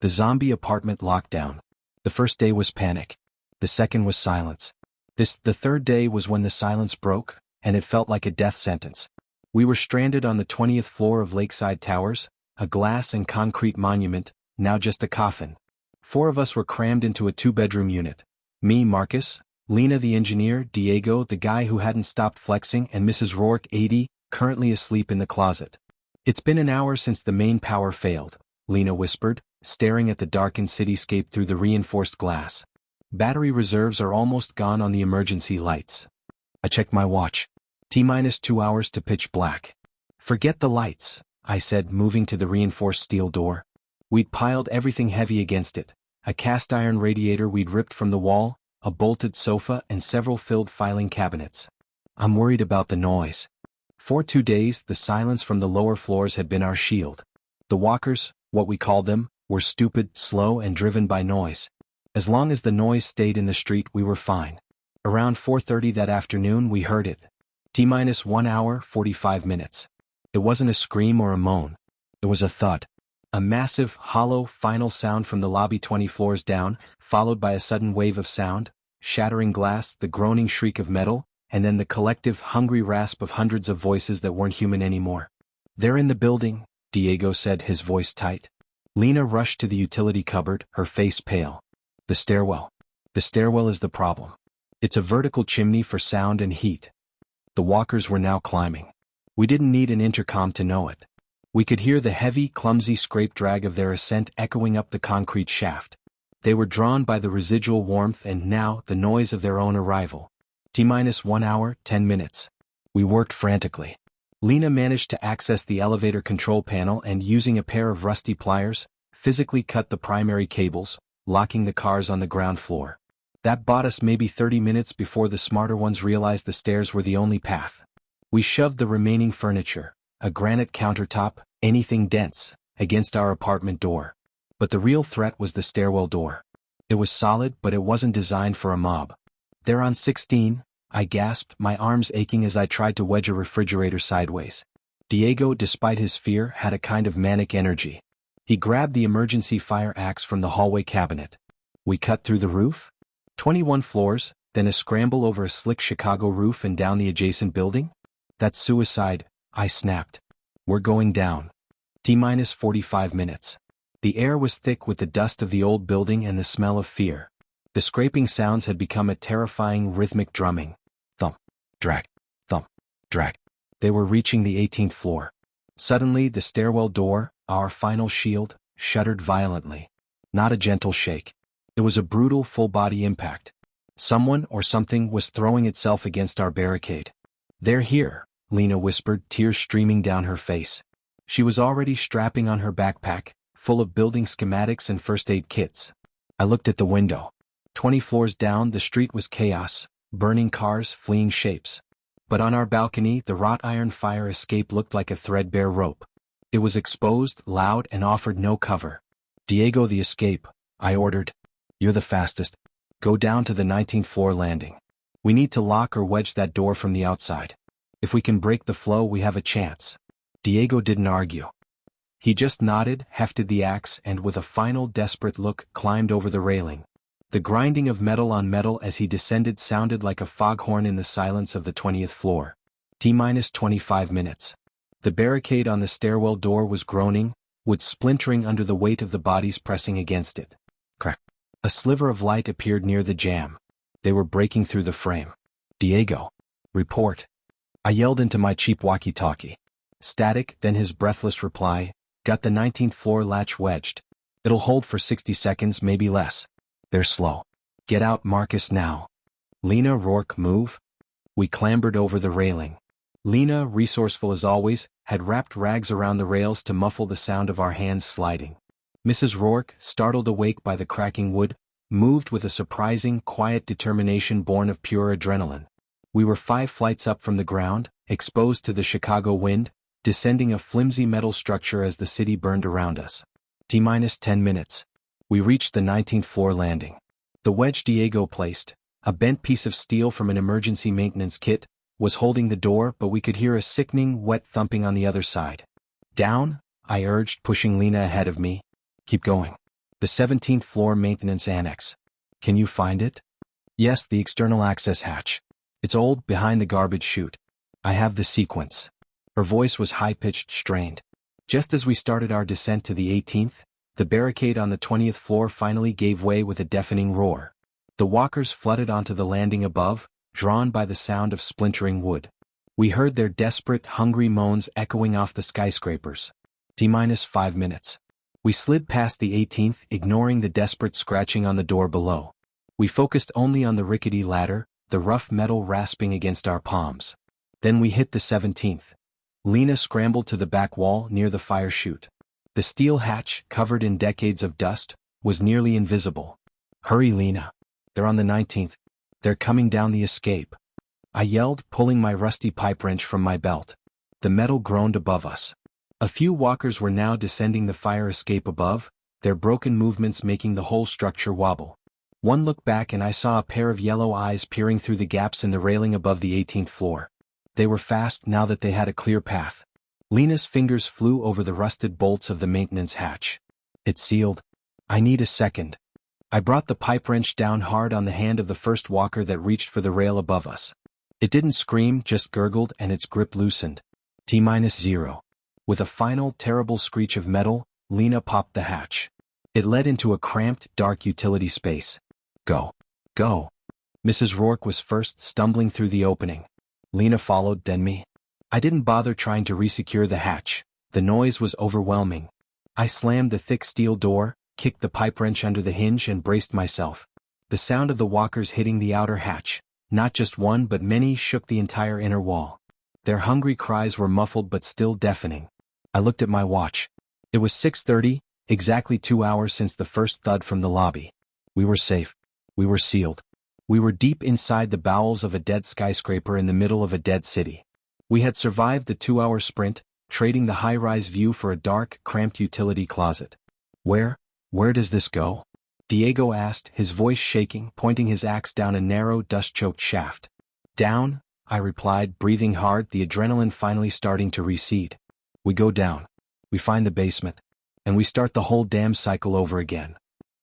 The zombie apartment lockdown. The first day was panic. The second was silence. The third day was when the silence broke, and it felt like a death sentence. We were stranded on the 20th floor of Lakeside Towers, a glass and concrete monument, now just a coffin. 4 of us were crammed into a 2-bedroom unit. Me, Marcus, Lena the engineer, Diego the guy who hadn't stopped flexing, and Mrs. Rourke, 80, currently asleep in the closet. "It's been an hour since the main power failed," Lena whispered, staring at the darkened cityscape through the reinforced glass. "Battery reserves are almost gone on the emergency lights." I checked my watch. T-2 hours to pitch black. "Forget the lights," I said, moving to the reinforced steel door. We'd piled everything heavy against it. A cast-iron radiator we'd ripped from the wall, a bolted sofa, and several filled filing cabinets. "I'm worried about the noise." For 2 days, the silence from the lower floors had been our shield. The walkers, what we called them, were stupid, slow, and driven by noise. As long as the noise stayed in the street, we were fine. Around 4:30 that afternoon, we heard it. T-1 hour, 45 minutes. It wasn't a scream or a moan. It was a thud. A massive, hollow, final sound from the lobby 20 floors down, followed by a sudden wave of sound, shattering glass, the groaning shriek of metal, and then the collective, hungry rasp of hundreds of voices that weren't human anymore. "They're in the building," Diego said, his voice tight. Lena rushed to the utility cupboard, her face pale. "The stairwell. The stairwell is the problem. It's a vertical chimney for sound and heat." The walkers were now climbing. We didn't need an intercom to know it. We could hear the heavy, clumsy scrape drag of their ascent echoing up the concrete shaft. They were drawn by the residual warmth and now the noise of their own arrival. T-1 hour, 10 minutes. We worked frantically. Lena managed to access the elevator control panel and, using a pair of rusty pliers, physically cut the primary cables, locking the cars on the ground floor. That bought us maybe 30 minutes before the smarter ones realized the stairs were the only path. We shoved the remaining furniture, a granite countertop, anything dense, against our apartment door. But the real threat was the stairwell door. It was solid, but it wasn't designed for a mob. "They're on 16, I gasped, my arms aching as I tried to wedge a refrigerator sideways. Diego, despite his fear, had a kind of manic energy. He grabbed the emergency fire axe from the hallway cabinet. We cut through the roof? 21 floors, then a scramble over a slick Chicago roof and down the adjacent building? "That's suicide," I snapped. "We're going down." T-45 minutes. The air was thick with the dust of the old building and the smell of fear. The scraping sounds had become a terrifying rhythmic drumming. Thump, drag, thump, drag. They were reaching the 18th floor. Suddenly, the stairwell door, our final shield, shuddered violently. Not a gentle shake. It was a brutal full-body impact. Someone or something was throwing itself against our barricade. "They're here," Lena whispered, tears streaming down her face. She was already strapping on her backpack, full of building schematics and first aid kits. I looked at the window. 20 floors down, the street was chaos, burning cars, fleeing shapes. But on our balcony, the wrought iron fire escape looked like a threadbare rope. It was exposed, loud, and offered no cover. "Diego, the escape," I ordered. "You're the fastest. Go down to the 19th floor landing. We need to lock or wedge that door from the outside. If we can break the flow, we have a chance." Diego didn't argue. He just nodded, hefted the axe, and with a final desperate look, climbed over the railing. The grinding of metal on metal as he descended sounded like a foghorn in the silence of the 20th floor. T-25 minutes. The barricade on the stairwell door was groaning, wood splintering under the weight of the bodies pressing against it. Crack. A sliver of light appeared near the jamb. They were breaking through the frame. "Diego. Report." I yelled into my cheap walkie-talkie. Static, then his breathless reply, "Got the 19th floor latch wedged. It'll hold for 60 seconds, maybe less. They're slow. Get out, Marcus, now." "Lena, Rourke, move." We clambered over the railing. Lena, resourceful as always, had wrapped rags around the rails to muffle the sound of our hands sliding. Mrs. Rourke, startled awake by the cracking wood, moved with a surprising, quiet determination born of pure adrenaline. We were 5 flights up from the ground, exposed to the Chicago wind, descending a flimsy metal structure as the city burned around us. T-10 minutes. We reached the 19th floor landing. The wedge Diego placed, a bent piece of steel from an emergency maintenance kit, was holding the door, but we could hear a sickening, wet thumping on the other side. "Down?" I urged, pushing Lena ahead of me. "Keep going." The 17th floor maintenance annex. Can you find it? Yes, the external access hatch. It's old, behind the garbage chute. I have the sequence. Her voice was high-pitched, strained. Just as we started our descent to the 18th, the barricade on the 20th floor finally gave way with a deafening roar. The walkers flooded onto the landing above, drawn by the sound of splintering wood. We heard their desperate, hungry moans echoing off the skyscrapers. T-5 minutes. We slid past the 18th, ignoring the desperate scratching on the door below. We focused only on the rickety ladder, the rough metal rasping against our palms. Then we hit the 17th. Lena scrambled to the back wall near the fire chute. The steel hatch, covered in decades of dust, was nearly invisible. Hurry, Lena. They're on the 19th. They're coming down the escape. I yelled, pulling my rusty pipe wrench from my belt. The metal groaned above us. A few walkers were now descending the fire escape above, their broken movements making the whole structure wobble. One look back and I saw a pair of yellow eyes peering through the gaps in the railing above the 18th floor. They were fast now that they had a clear path. Lena's fingers flew over the rusted bolts of the maintenance hatch. It's sealed. I need a second. I brought the pipe wrench down hard on the hand of the first walker that reached for the rail above us. It didn't scream, just gurgled, and its grip loosened. T-0. With a final, terrible screech of metal, Lena popped the hatch. It led into a cramped, dark utility space. Go. Go. Mrs. Rourke was first, stumbling through the opening. Lena followed, then me. I didn't bother trying to resecure the hatch. The noise was overwhelming. I slammed the thick steel door, kicked the pipe wrench under the hinge and braced myself. The sound of the walkers hitting the outer hatch, not just one but many, shook the entire inner wall. Their hungry cries were muffled but still deafening. I looked at my watch. It was 6:30, exactly 2 hours since the first thud from the lobby. We were safe. We were sealed. We were deep inside the bowels of a dead skyscraper in the middle of a dead city. We had survived the 2-hour sprint, trading the high-rise view for a dark, cramped utility closet. Where does this go? Diego asked, his voice shaking, pointing his axe down a narrow, dust-choked shaft. Down, I replied, breathing hard, the adrenaline finally starting to recede. We go down. We find the basement. And we start the whole damn cycle over again.